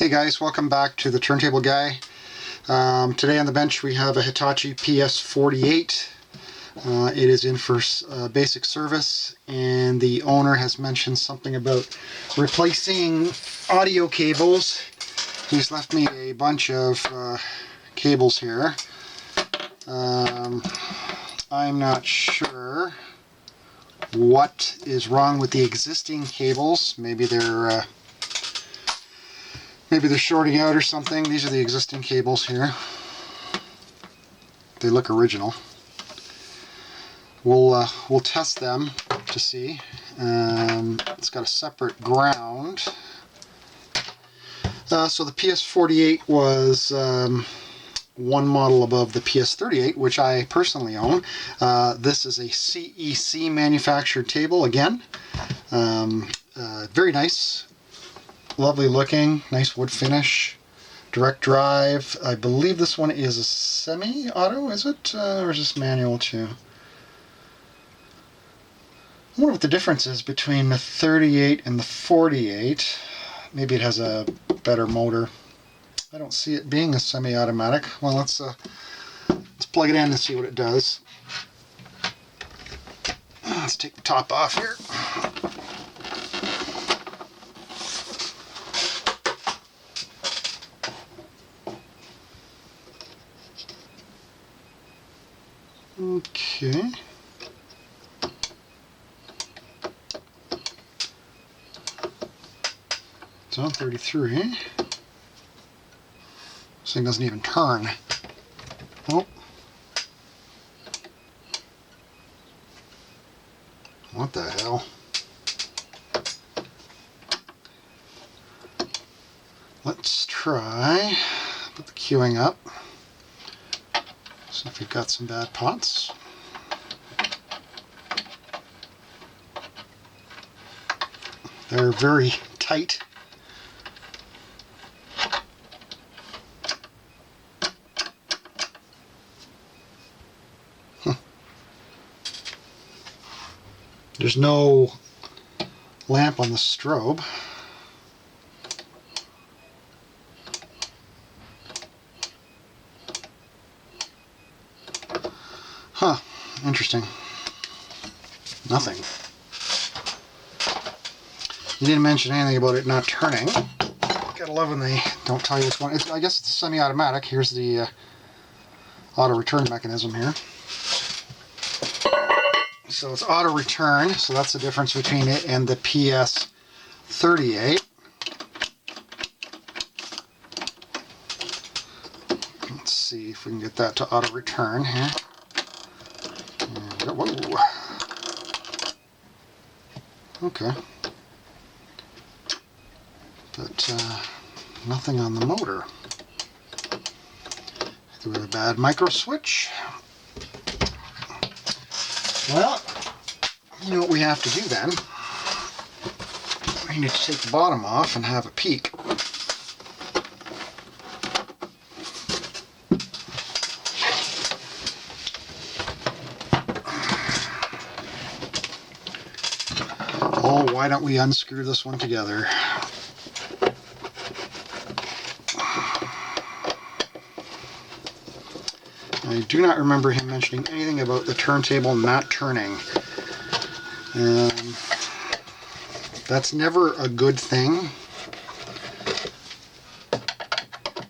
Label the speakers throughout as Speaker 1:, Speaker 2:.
Speaker 1: Hey guys, welcome back to the Turntable Guy. Today on the bench we have a Hitachi PS-48. It is in for basic service, and the owner has mentioned something about replacing audio cables. He's left me a bunch of cables here. I'm not sure what is wrong with the existing cables. Maybe they're shorting out or something. These are the existing cables here. They look original. We'll test them to see. It's got a separate ground. So the PS-48 was one model above the PS-38, which I personally own. This is a CEC manufactured table again. Very nice. Lovely looking, nice wood finish, direct drive. I believe this one is a semi-auto, is it? Or is this manual too? I wonder what the difference is between the 38 and the 48. Maybe it has a better motor. I don't see it being a semi-automatic. Well, let's plug it in and see what it does. Let's take the top off here. Okay. It's on 33. This thing doesn't even turn. Oh. What the hell? Let's try put the queuing up. See if we've got some bad pots. They're very tight. There's no lamp on the strobe. Huh, interesting. Nothing. You didn't mention anything about it not turning. Gotta love when they don't tell you which one. I guess it's a semi-automatic. Here's the auto return mechanism here. So it's auto return, so that's the difference between it and the PS-38. Let's see if we can get that to auto return here. Whoa. Okay. But nothing on the motor. Do we have a bad micro switch? Well, you know what we have to do then? We need to take the bottom off and have a peek. Oh, why don't we unscrew this one together? I do not remember him mentioning anything about the turntable not turning. That's never a good thing.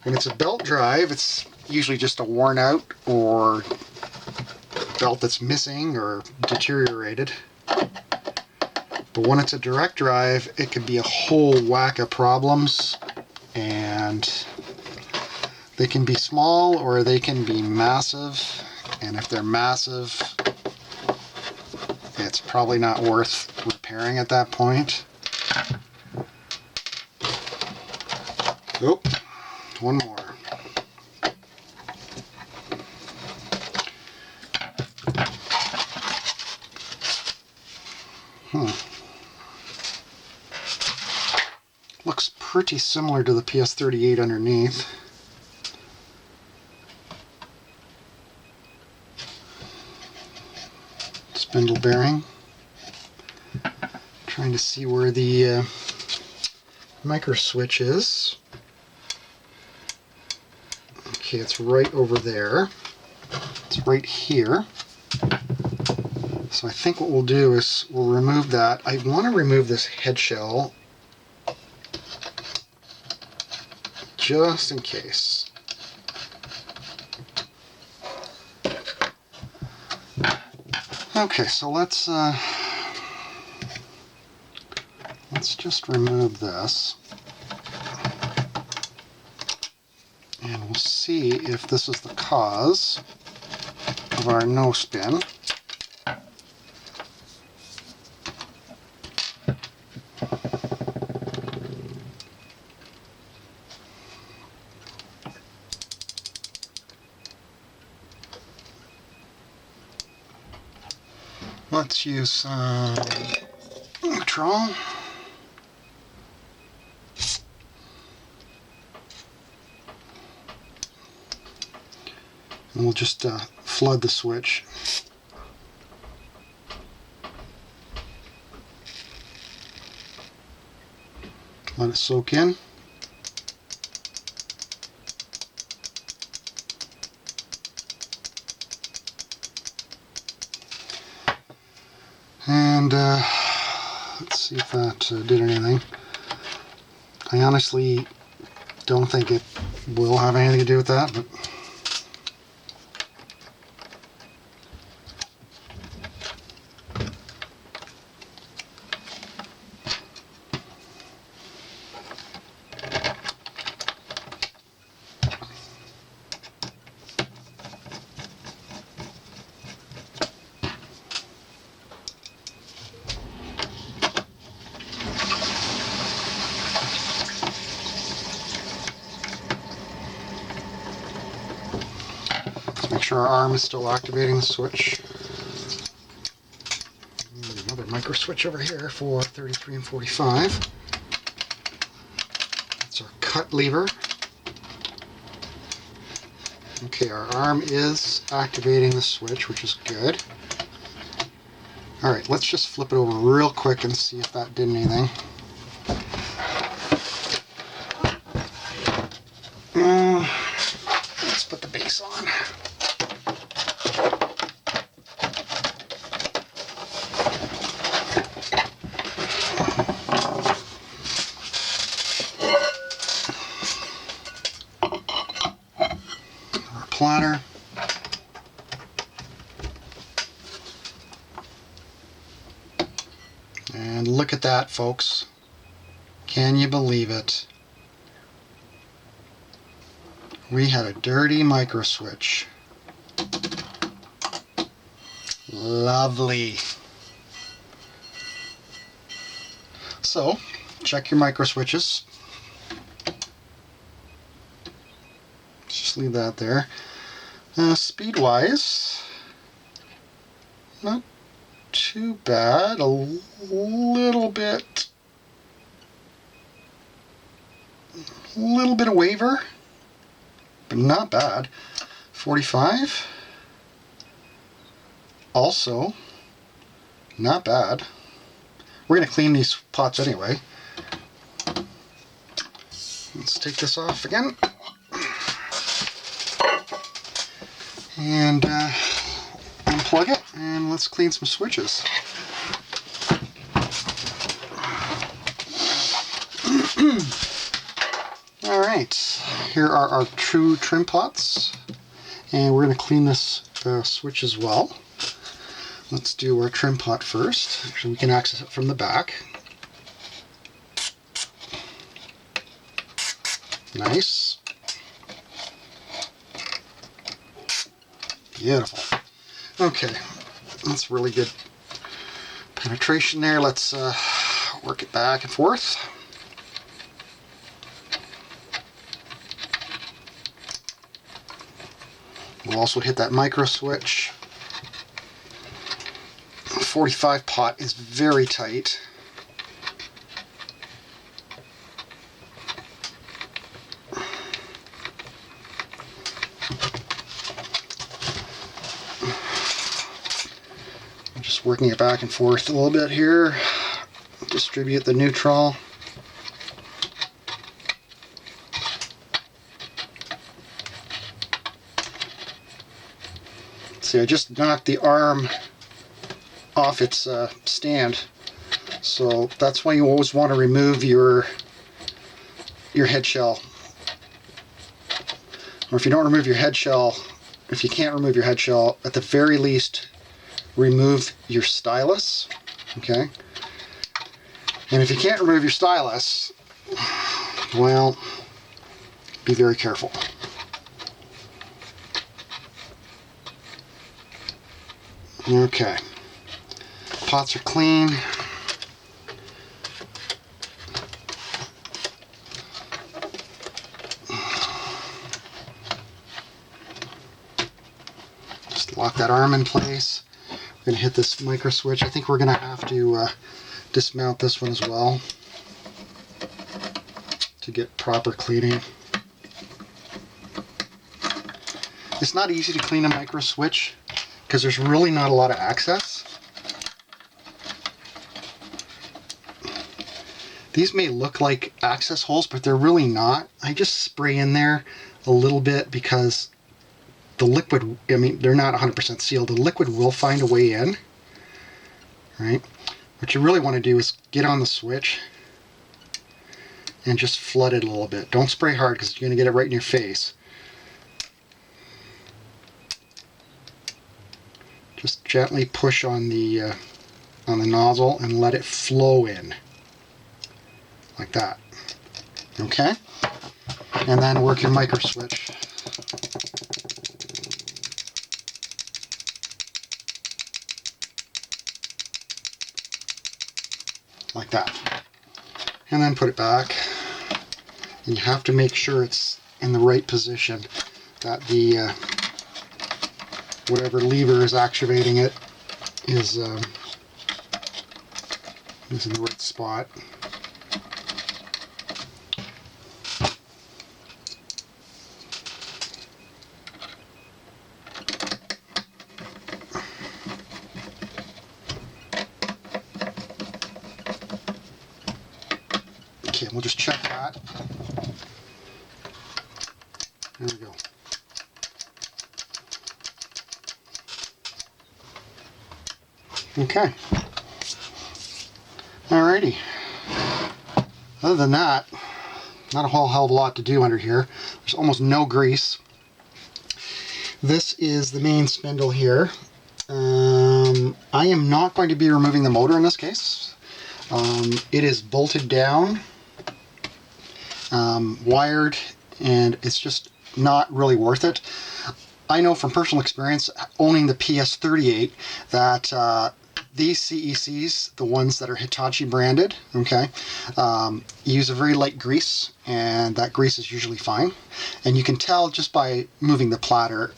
Speaker 1: When it's a belt drive, it's usually just a worn out or belt that's missing or deteriorated. But when it's a direct drive, it can be a whole whack of problems, and they can be small or they can be massive, and if they're massive, it's probably not worth repairing at that point. Oh, one more. Looks pretty similar to the PS-38 underneath. Spindle bearing. Trying to see where the micro switch is. Okay, it's right over there. It's right here. So I think what we'll do is we'll remove that. I want to remove this head shell just in case. Okay, so let's just remove this. And we'll see if this is the cause of our no spin. Let's use some neutral. And we'll just flood the switch. Let it soak in. And let's see if that did anything. I honestly don't think it will have anything to do with that, but make sure our arm is still activating the switch. Another micro switch over here for 33 and 45. That's our cut lever. Okay, our arm is activating the switch, which is good. Alright, let's just flip it over real quick and see if that did anything. Let's put the base on. Platter. And look at that, folks. Can you believe it? We had a dirty micro switch. Lovely. So, check your micro switches. Just leave that there. Speed-wise, not too bad. A little bit of waver, but not bad. 45, also not bad. We're going to clean these pots anyway. Let's take this off again. And unplug it, and let's clean some switches. Alright, here are our two trim pots, and we're going to clean this switch as well. Let's do our trim pot first. Actually, we can access it from the back. Nice. Beautiful. Okay, that's really good penetration there. Let's work it back and forth. We'll also hit that micro switch. The 45 pot is very tight. Just working it back and forth a little bit here. Distribute the neutral. See, I just knocked the arm off its stand. So that's why you always want to remove your head shell. Or if you don't remove your head shell, if you can't remove your head shell, at the very least, remove your stylus. Okay? And if you can't remove your stylus, well, be very careful. Okay. Pots are clean. Just lock that arm in place. We're going to hit this micro switch. I think we're going to have to dismount this one as well to get proper cleaning. It's not easy to clean a micro switch because there's really not a lot of access. These may look like access holes, but they're really not. I just spray in there a little bit because the liquid, I mean, they're not 100% sealed. The liquid will find a way in, right? What you really want to do is get on the switch and just flood it a little bit. Don't spray hard because you're going to get it right in your face. Just gently push on the nozzle and let it flow in. Like that. Okay? And then work your micro switch. Like that. And then put it back. And you have to make sure it's in the right position, that the whatever lever is activating it is in the right spot. Okay, we'll just check that. There we go. Okay. Alrighty. Other than that, not a whole hell of a lot to do under here. There's almost no grease. This is the main spindle here. I am not going to be removing the motor in this case. It is bolted down, wired, and it's just not really worth it. I know from personal experience, owning the PS-48, that these CECs, the ones that are Hitachi branded, okay, use a very light grease, and that grease is usually fine. And you can tell just by moving the platter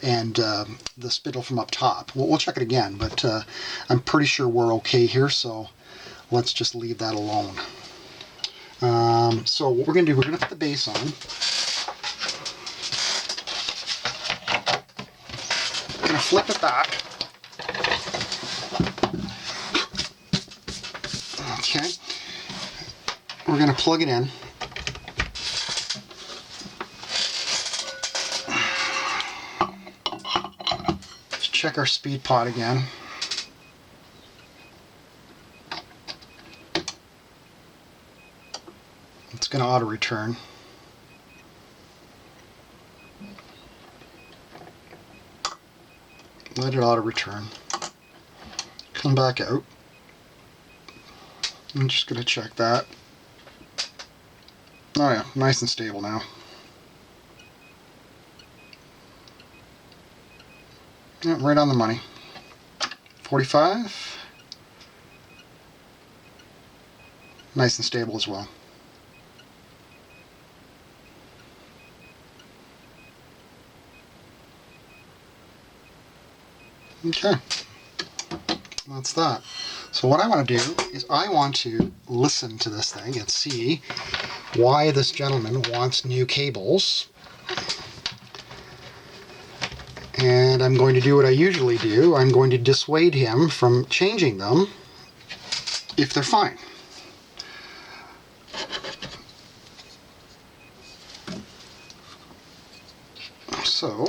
Speaker 1: and the spindle from up top. We'll check it again, but I'm pretty sure we're okay here, so let's just leave that alone. So what we're going to do, we're going to put the base on. We're going to flip it back. Okay. We're going to plug it in. Let's check our speed pot again. It's going to auto return. Let it auto return. Come back out. I'm just going to check that. Oh yeah, nice and stable now. Yeah, right on the money. 45. Nice and stable as well. Okay, that's that. So what I want to do is I want to listen to this thing and see why this gentleman wants new cables. And I'm going to do what I usually do. I'm going to dissuade him from changing them if they're fine. So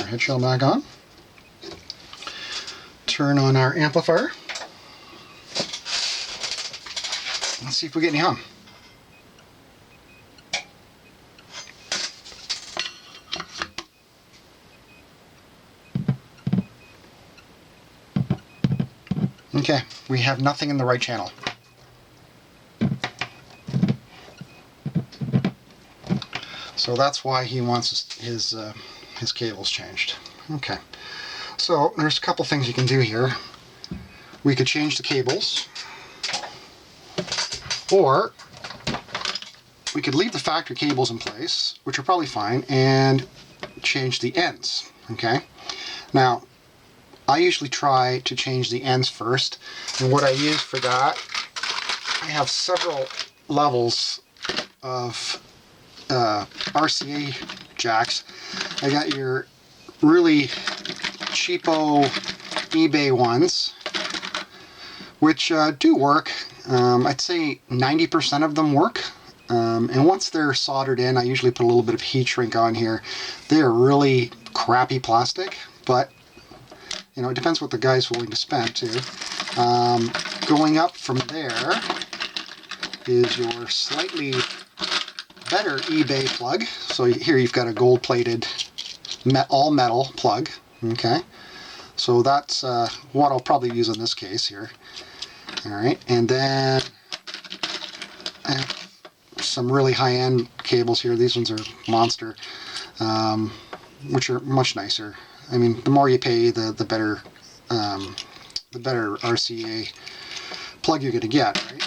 Speaker 1: head shell back on. Turn on our amplifier. Let's see if we get any hum. Okay, we have nothing in the right channel. So that's why he wants his cables changed. Okay, so there's a couple things you can do here. We could change the cables, or we could leave the factory cables in place, which are probably fine, and change the ends. Okay, now I usually try to change the ends first, and what I use for that, I have several levels of RCA jacks. I got your really cheapo eBay ones, which do work. I'd say 90% of them work. And once they're soldered in, I usually put a little bit of heat shrink on here. They're really crappy plastic, but you know, it depends what the guy's willing to spend too. Going up from there is your slightly better eBay plug. So here you've got a gold-plated all metal plug. Okay, so that's what I'll probably use in this case here. All right, and then I have some really high-end cables here. These ones are monster, which are much nicer. I mean, the more you pay, the better RCA plug you're going to get, right?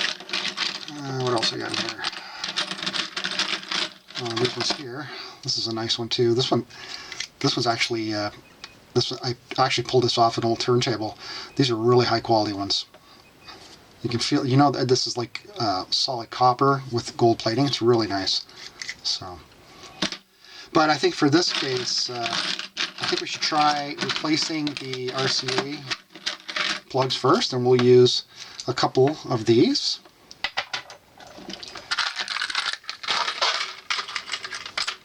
Speaker 1: What else I got in here? These ones here. This is a nice one too. This was actually I actually pulled this off an old turntable. These are really high quality ones. You can feel, you know, this is like solid copper with gold plating. It's really nice. So, but I think for this case, I think we should try replacing the RCA plugs first, and we'll use a couple of these.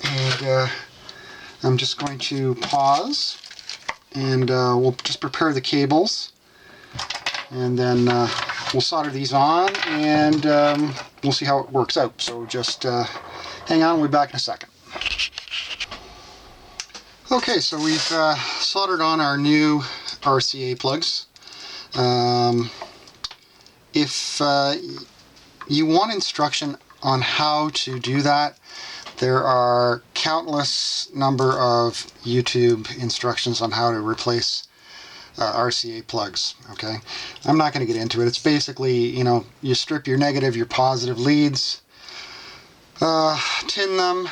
Speaker 1: And I'm just going to pause, and we'll just prepare the cables, and then we'll solder these on, and we'll see how it works out. So just hang on, we'll be back in a second. Okay, so we've soldered on our new RCA plugs. If you want instruction on how to do that, there are countless number of YouTube instructions on how to replace RCA plugs. Okay, I'm not going to get into it. It's basically, you know, you strip your negative, your positive leads, tin them,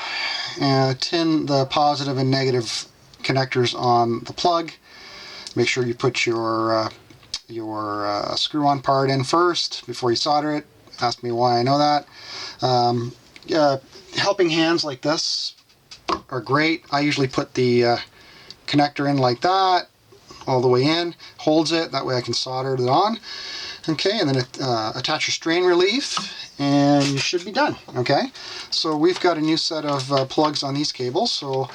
Speaker 1: tin the positive and negative connectors on the plug. Make sure you put your screw-on part in first before you solder it. Ask me why I know that. Helping hands like this are great. I usually put the connector in like that, all the way in, holds it, that way I can solder it on. Okay, and then attach your strain relief, and you should be done. Okay, so we've got a new set of plugs on these cables, so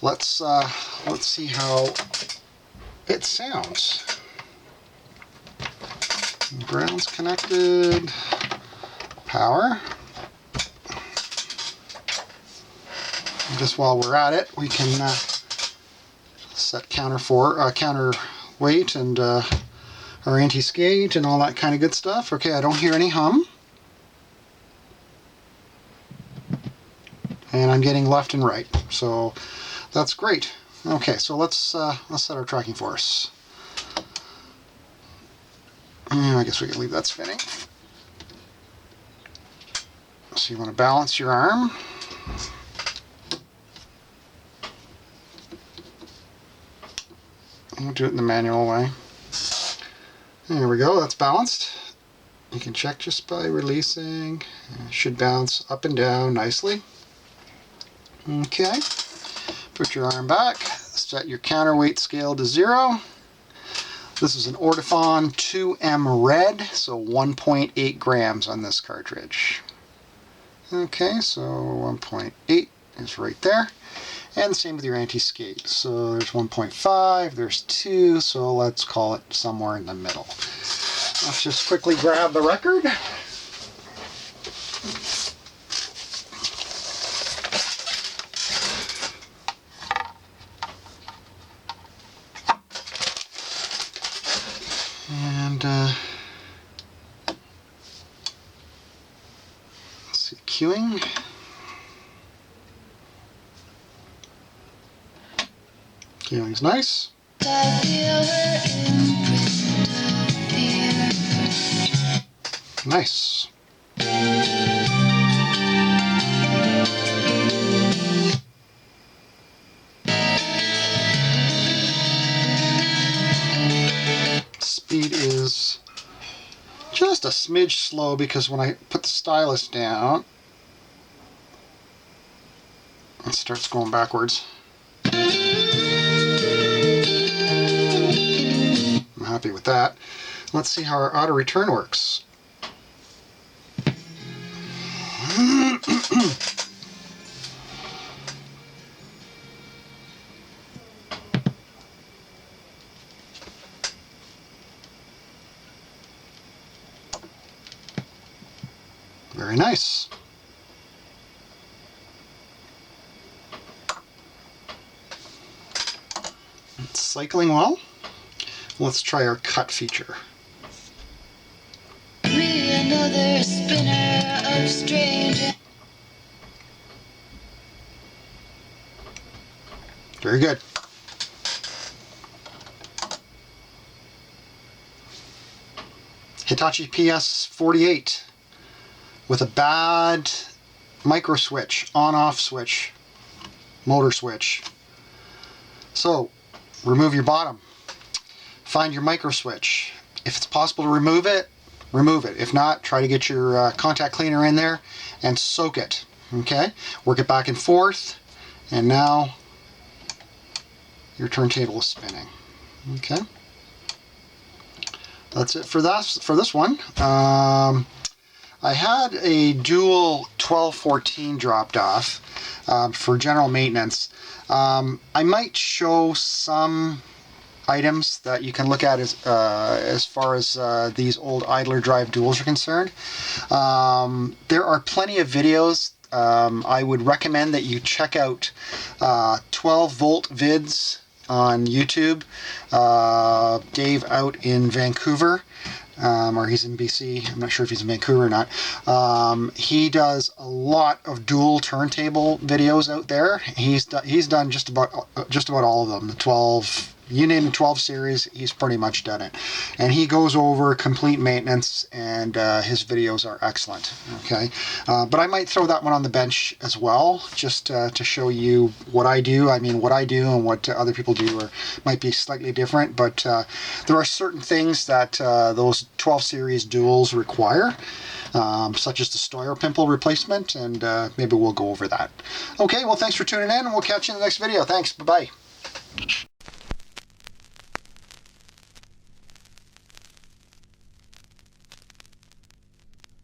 Speaker 1: let's see how it sounds. Ground's connected, power. Just while we're at it, we can set counterweight and our anti-skate and all that kind of good stuff. Okay, I don't hear any hum, and I'm getting left and right, so that's great. Okay, so let's set our tracking force. I guess we can leave that spinning. So you want to balance your arm. We'll do it in the manual way. There we go, that's balanced. You can check just by releasing. It should bounce up and down nicely. Okay, put your arm back, set your counterweight scale to 0. This is an Ortofon 2M red, so 1.8 grams on this cartridge. Okay, so 1.8 is right there. And the same with your anti-skate. So there's 1.5, there's 2, so let's call it somewhere in the middle. Let's just quickly grab the record. And let's see, queuing. Queuing's nice. Nice. Speed is just a smidge slow because when I put the stylus down, it starts going backwards. I'm happy with that. Let's see how our auto return works. Very nice. It's cycling well. Let's try our cut feature. Another spinner of strange. Very good. Hitachi PS-48 with a bad micro switch, on-off switch, motor switch. So, remove your bottom. Find your micro switch. If it's possible to remove it, remove it. If not, try to get your contact cleaner in there and soak it. Okay? Work it back and forth, and now your turntable is spinning. Okay? That's it for this one. I had a dual 1214 dropped off for general maintenance. I might show some items that you can look at as far as these old idler drive duals are concerned. There are plenty of videos. I would recommend that you check out 12 volt vids on YouTube. Dave out in Vancouver, or he's in BC. I'm not sure if he's in Vancouver or not. He does a lot of dual turntable videos out there. He's done just about all of them. The 12. You name the 12 series, he's pretty much done it. And he goes over complete maintenance, and his videos are excellent. Okay, but I might throw that one on the bench as well, just to show you what I do. I mean, what I do and what other people do might be slightly different, but there are certain things that those 12 series duals require, such as the Stoyer pimple replacement, and maybe we'll go over that. Okay, well, thanks for tuning in, and we'll catch you in the next video. Thanks, bye-bye.